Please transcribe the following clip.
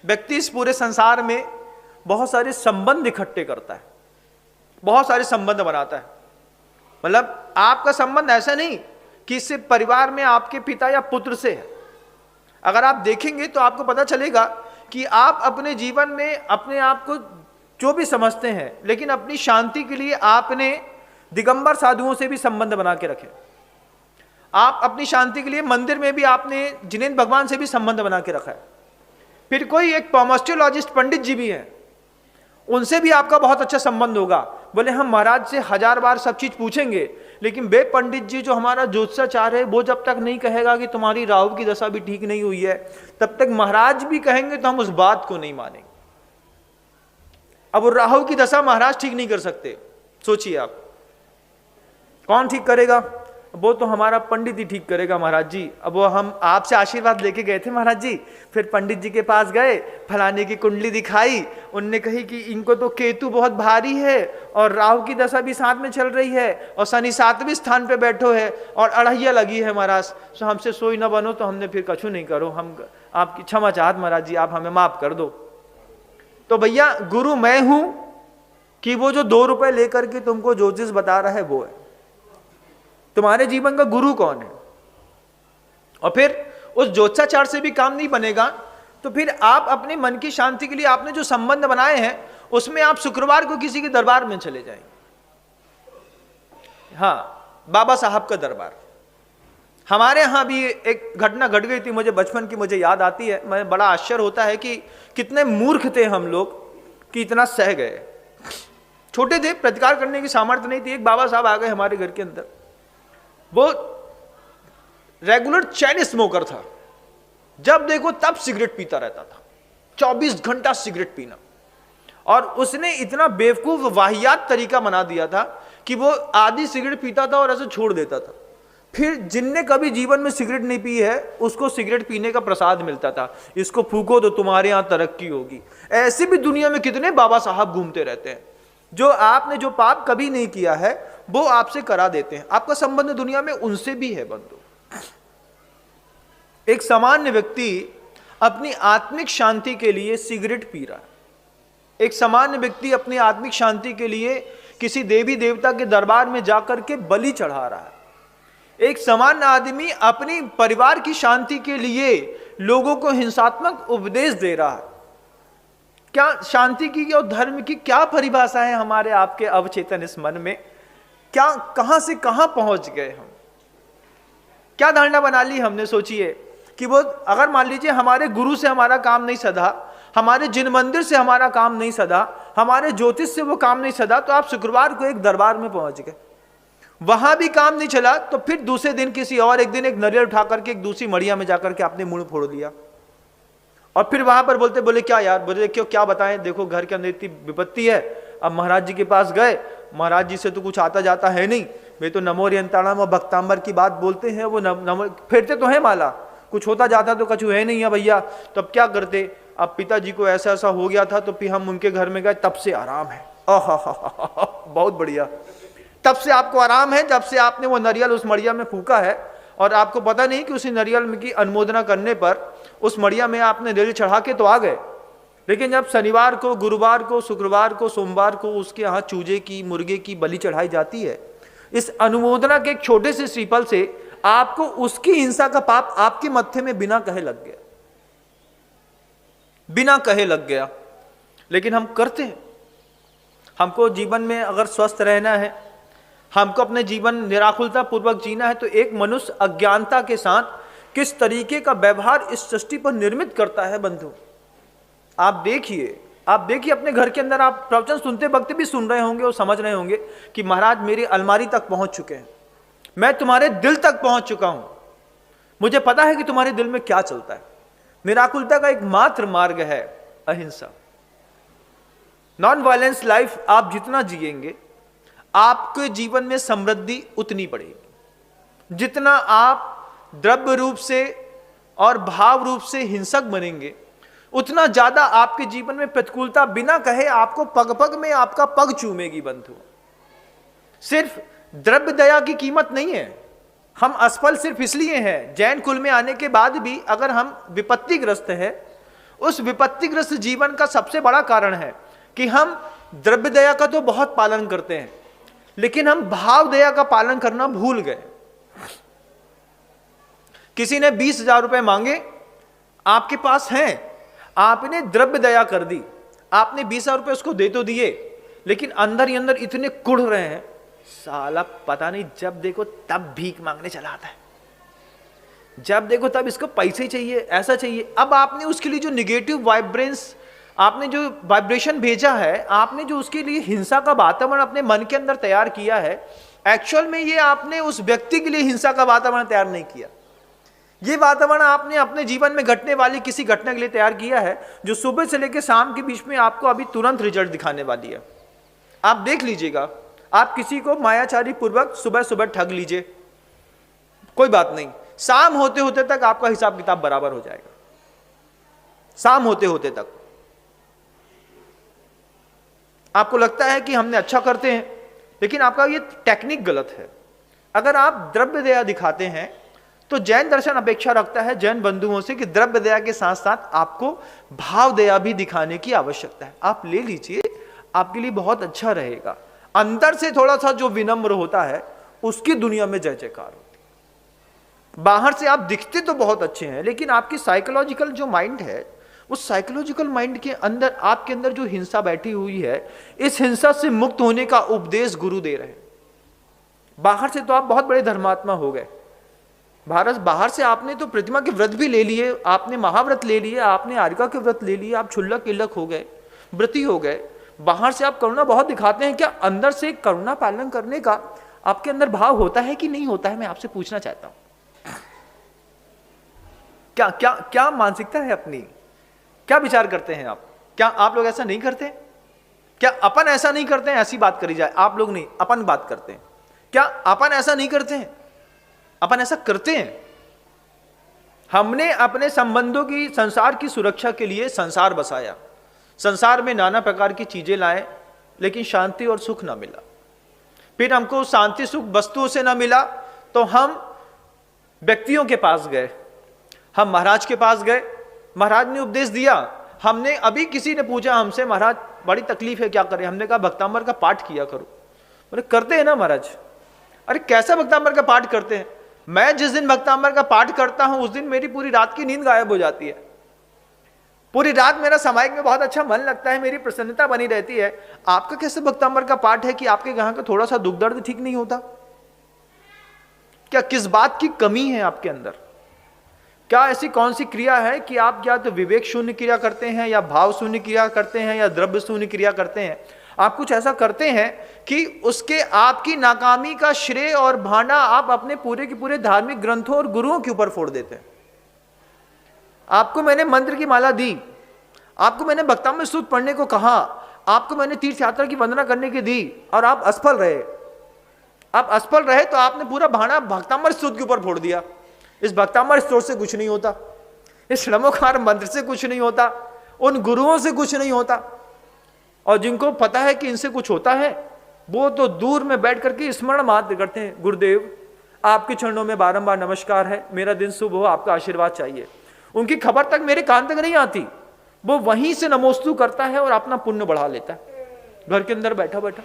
व्यक्ति इस पूरे संसार में बहुत सारे संबंध इकट्ठे करता है, बहुत सारे संबंध बनाता है। मतलब आपका संबंध ऐसा नहीं कि इससे परिवार में आपके पिता या पुत्र से है। अगर आप देखेंगे तो आपको पता चलेगा कि आप अपने जीवन में अपने आप को जो भी समझते हैं, लेकिन अपनी शांति के लिए आपने दिगंबर साधुओं से भी संबंध बना के रखे। आप अपनी शांति के लिए मंदिर में भी आपने जिनेंद्र भगवान से भी संबंध बना के रखा है। फिर कोई एक पॉमस्ट्रोलॉजिस्ट पंडित जी भी हैं, उनसे भी आपका बहुत अच्छा संबंध होगा। बोले हम महाराज से 1000 बार सब चीज पूछेंगे, लेकिन वे पंडित जी जो हमारा ज्योतिषाचार्य है वो जब तक नहीं कहेगा कि तुम्हारी राहु की दशा भी ठीक नहीं हुई है, तब तक महाराज भी कहेंगे तो हम उस बात को नहीं मानेंगे। अब राहु की दशा महाराज ठीक नहीं कर सकते, सोचिए आप कौन ठीक करेगा? वो तो हमारा पंडित ही ठीक करेगा महाराज जी। अब वो हम आपसे आशीर्वाद लेके गए थे महाराज जी, फिर पंडित जी के पास गए, फलाने की कुंडली दिखाई, उनने कही कि इनको तो केतु बहुत भारी है और राहु की दशा भी साथ में चल रही है और शनि 7वें स्थान पे बैठो है और अड़हिया लगी है महाराज, सो हमसे सोई न बनो। तो हमने फिर कछु नहीं करो, हम आपकी क्षमा चाहत महाराज जी, आप हमें माफ कर दो। तो भैया गुरु मैं हूं कि वो जो 2 रुपए लेकर के तुमको ज्योतिष बता रहा है वो है? तुम्हारे जीवन का गुरु कौन है? और फिर उस ज्योतिषाचार्य से भी काम नहीं बनेगा, तो फिर आप अपने मन की शांति के लिए आपने जो संबंध बनाए हैं उसमें आप शुक्रवार को किसी के दरबार में चले जाएंगे। हाँ, बाबा साहब का दरबार। हमारे यहां भी एक घटना घट गई थी, मुझे बचपन की मुझे याद आती है। मैं बड़ा आश्चर्य होता है कि कितने मूर्ख थे हम लोग कि इतना सह गए। छोटे थे, प्रतिकार करने की सामर्थ्य नहीं थी। एक बाबा साहब आ गए हमारे घर के अंदर, वो रेगुलर चैन स्मोकर था, जब देखो तब सिगरेट पीता रहता था, 24 घंटा सिगरेट पीना। और उसने इतना बेवकूफ वाहियात तरीका बना दिया था कि वो आधी सिगरेट पीता था और ऐसे छोड़ देता था। फिर जिनने कभी जीवन में सिगरेट नहीं पी है उसको सिगरेट पीने का प्रसाद मिलता था, इसको फूको तो तुम्हारे यहां तरक्की होगी। ऐसे भी दुनिया में कितने बाबा साहब घूमते रहते हैं, जो आपने जो पाप कभी नहीं किया है वो आपसे करा देते हैं। आपका संबंध दुनिया में उनसे भी है बंधु। एक सामान्य व्यक्ति अपनी आत्मिक शांति के लिए सिगरेट पी रहा है, एक सामान्य व्यक्ति अपनी आत्मिक शांति के लिए किसी देवी देवता के दरबार में जाकर के बलि चढ़ा रहा है, एक सामान्य आदमी अपनी परिवार की शांति के लिए लोगों को हिंसात्मक उपदेश दे रहा है। क्या शांति की और धर्म की क्या परिभाषा है हमारे आपके अवचेतन इस मन में? क्या कहां से कहां पहुंच गए हम? क्या धारणा बना ली हमने? सोचिए कि वो अगर मान लीजिए हमारे गुरु से हमारा काम नहीं सधा, हमारे जिन मंदिर से हमारा काम नहीं सधा, हमारे ज्योतिष से वो काम नहीं सधा, तो आप शुक्रवार को एक दरबार में पहुंच गए, वहां भी काम नहीं चला, तो फिर दूसरे दिन किसी और एक दिन एक नारियल उठा करके एक दूसरी मड़िया में जाकर के आपने मुंह फोड़ दिया। और फिर वहां पर बोले क्या यार, बोले क्यों, क्या बताएं, देखो घर के अंदर इतनी विपत्ति है। अब महाराज जी के पास गए, महाराज जी से तो कुछ आता जाता है नहीं, वे तो नमो रियंताणम और भक्तांबर की बात बोलते हैं, वो नमो फेरते तो है माला, कुछ होता जाता तो कछु है नहीं है भैया। तो अब क्या करते? अब पिताजी को ऐसा ऐसा हो गया था, तो फिर हम उनके घर में गए, तब से आराम है। बहुत बढ़िया, तब से आपको आराम है जब से आपने वो नारियल उस मड़िया में फूका है। और आपको पता नहीं कि उसी नारियल की अनुमोदना करने पर उस मड़िया में आपने नारियल चढ़ा के तो आ गए, लेकिन जब शनिवार को, गुरुवार को, शुक्रवार को, सोमवार को उसके यहाँ चूजे की, मुर्गे की बलि चढ़ाई जाती है, इस अनुमोदना के एक छोटे से श्रीफल से आपको उसकी हिंसा का पाप आपके मत्थे में बिना कहे लग गया, बिना कहे लग गया। लेकिन हम करते हैं। हमको जीवन में अगर स्वस्थ रहना है, हमको अपने जीवन निराकुलता पूर्वक जीना है, तो एक मनुष्य अज्ञानता के साथ किस तरीके का व्यवहार इस सृष्टि पर निर्मित करता है बंधु। आप देखिए अपने घर के अंदर, आप प्रवचन सुनते वक्त भी सुन रहे होंगे और समझ रहे होंगे कि महाराज मेरी अलमारी तक पहुंच चुके हैं, मैं तुम्हारे दिल तक पहुंच चुका हूं, मुझे पता है कि तुम्हारे दिल में क्या चलता है। निराकुलता का एकमात्र मार्ग है अहिंसा। नॉन वायलेंस लाइफ आप जितना जिएंगे आपके जीवन में समृद्धि उतनी बढ़ेगी। जितना आप द्रव्य रूप से और भाव रूप से हिंसक बनेंगे, उतना ज्यादा आपके जीवन में प्रतिकूलता बिना कहे आपको पग पग में आपका पग चूमेगी बंधु। सिर्फ द्रव्य दया की कीमत नहीं है। हम असफल सिर्फ इसलिए हैं, जैन कुल में आने के बाद भी अगर हम विपत्तिग्रस्त हैं, उस विपत्तिग्रस्त जीवन का सबसे बड़ा कारण है कि हम द्रव्य दया का तो बहुत पालन करते हैं, लेकिन हम भाव दया का पालन करना भूल गए। किसी ने 20,000 रुपए मांगे, आपके पास हैं, आपने द्रव्य दया कर दी, आपने 20,000 रुपए उसको दे तो दिए, लेकिन अंदर ही अंदर इतने कुढ़ रहे हैं, साला पता नहीं जब देखो तब भीख मांगने चला आता है, जब देखो तब इसको पैसे चाहिए, ऐसा चाहिए। अब आपने उसके लिए जो निगेटिव वाइब्रेंस, आपने जो वाइब्रेशन भेजा है, आपने जो उसके लिए हिंसा का वातावरण अपने मन के अंदर तैयार किया है, एक्चुअल में ये आपने उस व्यक्ति के लिए हिंसा का वातावरण तैयार नहीं किया। ये वातावरण आपने अपने जीवन में घटने वाली किसी घटना के लिए तैयार किया है, जो सुबह से लेकर शाम के बीच में आपको अभी तुरंत रिजल्ट दिखाने वाली है। आप देख लीजिएगा, आप किसी को मायाचारी पूर्वक सुबह सुबह ठग लीजिए, कोई बात नहीं, शाम होते होते तक आपका हिसाब किताब बराबर हो जाएगा। शाम होते होते तक आपको लगता है कि हमने अच्छा करते हैं, लेकिन आपका ये टेक्निक गलत है। अगर आप द्रव्य दया दिखाते हैं तो जैन दर्शन अपेक्षा रखता है जैन बंधुओं से कि द्रव्य दया के साथ साथ आपको भाव दया भी दिखाने की आवश्यकता है। आप ले लीजिए, आपके लिए बहुत अच्छा रहेगा। अंदर से थोड़ा सा जो विनम्र होता है उसकी दुनिया में जय जयकार होती है। बाहर से आप दिखते तो बहुत अच्छे हैं, लेकिन आपकी साइकोलॉजिकल जो माइंड है, उस साइकोलॉजिकल माइंड के अंदर आपके अंदर जो हिंसा बैठी हुई है, इस हिंसा से मुक्त होने का उपदेश गुरु दे रहे हैं। बाहर से तो आप बहुत बड़े धर्मात्मा हो गए, बाहर से आपने तो प्रतिमा के व्रत भी ले लिए, आपने महाव्रत ले लिए, आपने आर्यका के व्रत ले लिए, आप क्षुल्लक किल्लक हो गए, व्रती हो गए। बाहर से आप करुणा बहुत दिखाते हैं, क्या अंदर से करुणा पालन करने का आपके अंदर भाव होता है कि नहीं होता है? मैं आपसे पूछना चाहता हूं, क्या क्या क्या मानसिकता है अपनी? क्या विचार करते हैं आप? क्या आप लोग ऐसा नहीं करते? क्या अपन ऐसा नहीं करते हैं? ऐसी बात करी जाए, आप लोग नहीं, अपन बात करते हैं। क्या अपन ऐसा नहीं करते हैं? अपन ऐसा करते हैं। हमने अपने संबंधों की, संसार की सुरक्षा के लिए संसार बसाया, संसार में नाना प्रकार की चीजें लाए, लेकिन शांति और सुख ना मिला। फिर हमको शांति सुख वस्तुओं से ना मिला तो हम व्यक्तियों के पास गए, हम महाराज के पास गए, महाराज ने उपदेश दिया। हमने अभी किसी ने पूछा हमसे, महाराज बड़ी तकलीफ है, क्या करें? हमने कहा भक्तांबर का पाठ किया करो। बोले करते हैं ना महाराज। अरे कैसा भक्तांबर का पाठ करते हैं? मैं जिस दिन भक्तांबर का पाठ करता हूं उस दिन मेरी पूरी रात की नींद गायब हो जाती है, पूरी रात मेरा सामायिक में बहुत अच्छा मन लगता है, मेरी प्रसन्नता बनी रहती है। आपका कैसे भक्तांबर का पाठ है कि आपके यहाँ का थोड़ा सा दुख दर्द ठीक नहीं होता? क्या किस बात की कमी है आपके अंदर? क्या ऐसी कौन सी क्रिया है कि आप या तो विवेक शून्य क्रिया करते हैं, या भाव शून्य क्रिया करते हैं, या द्रव्य शून्य क्रिया करते हैं? आप कुछ ऐसा करते हैं कि उसके आपकी नाकामी का श्रेय और भाना आप अपने पूरे के पूरे धार्मिक ग्रंथों और गुरुओं के ऊपर फोड़ देते हैं। आपको मैंने मंत्र की माला दी, आपको मैंने भक्तांबर स्तुति पढ़ने को कहा, आपको मैंने तीर्थ यात्रा की वंदना करने की दी, और आप असफल रहे। आप असफल रहे तो आपने पूरा भाना भक्तांबर स्तुति के ऊपर फोड़ दिया। इस भक्तांबर स्तोत्र से कुछ नहीं होता, इस नमोकार मंत्र से कुछ नहीं होता, उन गुरुओं से कुछ नहीं होता। और जिनको पता है कि इनसे कुछ होता है, वो तो दूर में बैठ करके स्मरण मात्र करते हैं, गुरुदेव आपके चरणों में बारंबार नमस्कार है, मेरा दिन शुभ हो, आपका आशीर्वाद चाहिए। उनकी खबर तक मेरे कान तक नहीं आती, वो वहीं से नमोस्तु करता है और अपना पुण्य बढ़ा लेता है घर के अंदर बैठा बैठा।